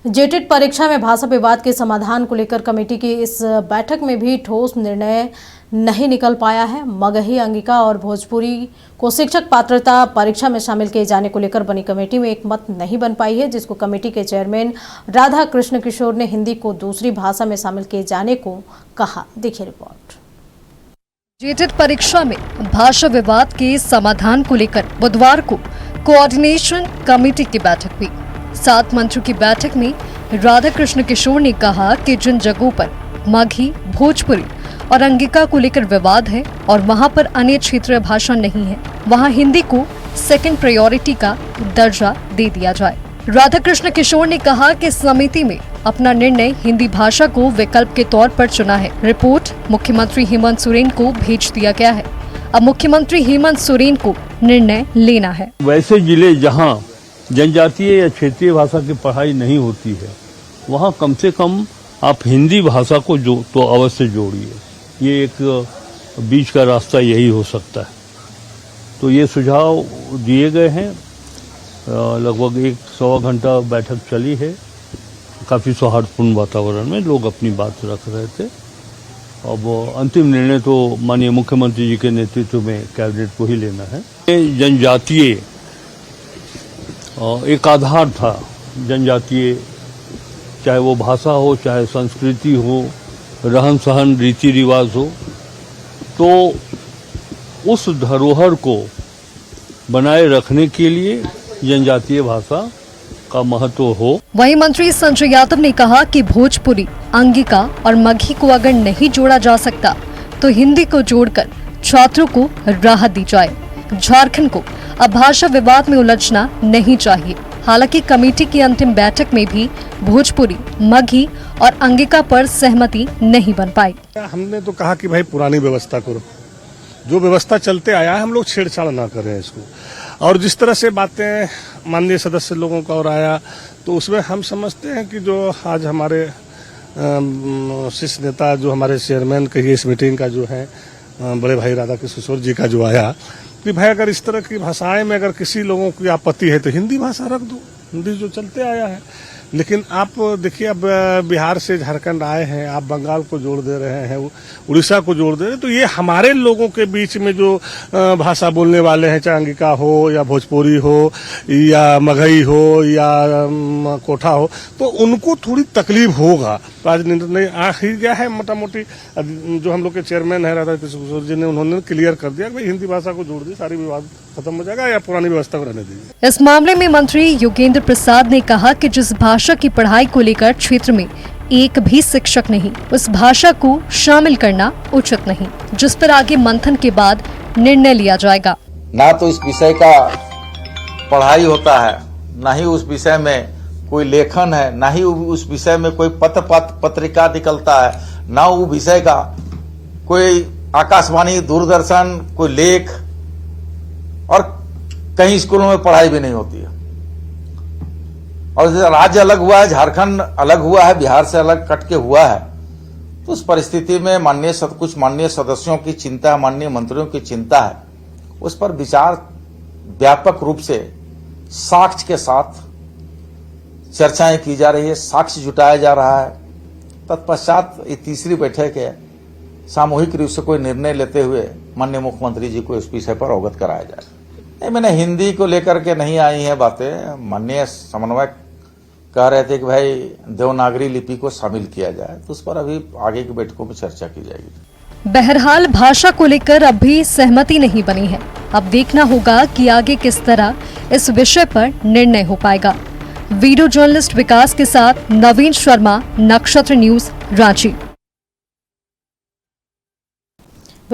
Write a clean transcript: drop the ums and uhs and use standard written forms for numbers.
जेटेट परीक्षा में भाषा विवाद के समाधान को लेकर कमेटी की इस बैठक में भी ठोस निर्णय नहीं निकल पाया है। मगही, अंगिका और भोजपुरी को शिक्षक पात्रता परीक्षा में शामिल किए जाने को लेकर बनी कमेटी में एक मत नहीं बन पाई है, जिसको कमेटी के चेयरमैन राधा कृष्ण किशोर ने हिंदी को दूसरी भाषा में शामिल किए जाने को कहा। देखिए रिपोर्ट। जेटेट परीक्षा में भाषा विवाद के समाधान को लेकर बुधवार को कोऑर्डिनेशन कमेटी की बैठक हुई। 7 मंत्रियों की बैठक में राधा कृष्ण किशोर ने कहा कि जिन जगहों पर मगही, भोजपुरी और अंगिका को लेकर विवाद है और वहां पर अन्य क्षेत्रीय भाषा नहीं है, वहां हिंदी को सेकंड प्रायोरिटी का दर्जा दे दिया जाए। राधा कृष्ण किशोर ने कहा कि समिति में अपना निर्णय हिंदी भाषा को विकल्प के तौर पर चुना है। रिपोर्ट मुख्यमंत्री हेमंत सोरेन को भेज दिया गया है। अब मुख्यमंत्री हेमंत सोरेन को निर्णय लेना है। वैसे जिले जहां जनजातीय या क्षेत्रीय भाषा की पढ़ाई नहीं होती है, वहां कम से कम आप हिंदी भाषा को तो अवश्य जोड़िए। ये एक बीच का रास्ता यही हो सकता है। तो ये सुझाव दिए गए हैं। लगभग 1-1.25 घंटा बैठक चली है। काफ़ी सौहार्दपूर्ण वातावरण में लोग अपनी बात रख रहे थे। अब अंतिम निर्णय तो माननीय मुख्यमंत्री जी के नेतृत्व में कैबिनेट को ही लेना है। जनजातीय एक आधार था, जनजातीय, चाहे वो भाषा हो, चाहे संस्कृति हो, रहन सहन, रीति रिवाज हो, तो उस धरोहर को बनाए रखने के लिए जनजातीय भाषा का महत्व हो। वहीं मंत्री संजय यादव ने कहा कि भोजपुरी, अंगिका और मगही को अगर नहीं जोड़ा जा सकता तो हिंदी को जोड़कर छात्रों को राहत दी जाए। झारखंड को अब भाषा विवाद में उलझना नहीं चाहिए। हालांकि कमेटी की अंतिम बैठक में भी भोजपुरी, मगही और अंगिका पर सहमति नहीं बन पाई। हमने तो कहा कि भाई पुरानी व्यवस्था करो, जो व्यवस्था चलते आया है हम लोग छेड़छाड़ ना करें इसको। और जिस तरह से बातें माननीय सदस्य लोगों का और आया, तो उसमें हम समझते हैं कि जो आज हमारे शीर्ष नेता, जो हमारे चेयरमैन कहिए इस मीटिंग का जो है बड़े भाई राधा कृष्ण किशोर जी का जो आया कि भाई अगर इस तरह की भाषाएं में अगर किसी लोगों की आपत्ति है तो हिंदी भाषा रख दो, हिंदी जो चलते आया है। लेकिन आप देखिए, अब बिहार से झारखंड आए हैं, आप बंगाल को जोड़ दे रहे हैं, उड़ीसा को जोड़ दे रहे हैं, तो ये हमारे लोगों के बीच में जो भाषा बोलने वाले हैं, चाहे अंगिका हो या भोजपुरी हो या मगही हो या कोठा हो, तो उनको थोड़ी तकलीफ होगा। तो आज निर्णय आ ही गया है। मोटा मोटी जो हम लोग के चेयरमैन है राधा कृष्ण किशोर जी ने, उन्होंने क्लियर कर दिया कि भाई हिंदी भाषा को जोड़ दी, सारी विवाद खत्म हो जाएगा या पुरानी व्यवस्था को रहने दीजिए। इस मामले में मंत्री योगेंद्र प्रसाद ने कहा कि जिस भाषा की पढ़ाई को लेकर क्षेत्र में एक भी शिक्षक नहीं, उस भाषा को शामिल करना उचित नहीं, जिस पर आगे मंथन के बाद निर्णय लिया जाएगा। ना तो इस विषय का पढ़ाई होता है, ना ही उस विषय में कोई लेखन है, ना ही उस विषय में कोई पत्रिका निकलता है, ना वो विषय का कोई आकाशवाणी, दूरदर्शन, कोई लेख, और कहीं स्कूलों में पढ़ाई भी नहीं होती है। और राज्य अलग हुआ है, झारखंड अलग हुआ है, बिहार से अलग कट के हुआ है, तो उस परिस्थिति में कुछ माननीय सदस्यों की चिंता, माननीय मंत्रियों की चिंता है, उस पर विचार व्यापक रूप से साक्ष्य के साथ चर्चाएं की जा रही है, साक्ष्य जुटाया जा रहा है। तत्पश्चात ये तीसरी बैठक है, सामूहिक रूप से कोई निर्णय लेते हुए माननीय मुख्यमंत्री जी को इस विषय पर अवगत कराया जाए। नहीं, मैंने हिंदी को लेकर के नहीं आई है बातें। माननीय समन्वयक कह रहे थे कि भाई देवनागरी लिपि को शामिल किया जाए, तो उस पर अभी आगे की बैठकों में चर्चा की जाएगी। बहरहाल भाषा को लेकर अब भी सहमति नहीं बनी है। अब देखना होगा कि आगे किस तरह इस विषय पर निर्णय हो पाएगा। वीडियो जर्नलिस्ट विकास के साथ नवीन शर्मा, नक्षत्र न्यूज, रांची।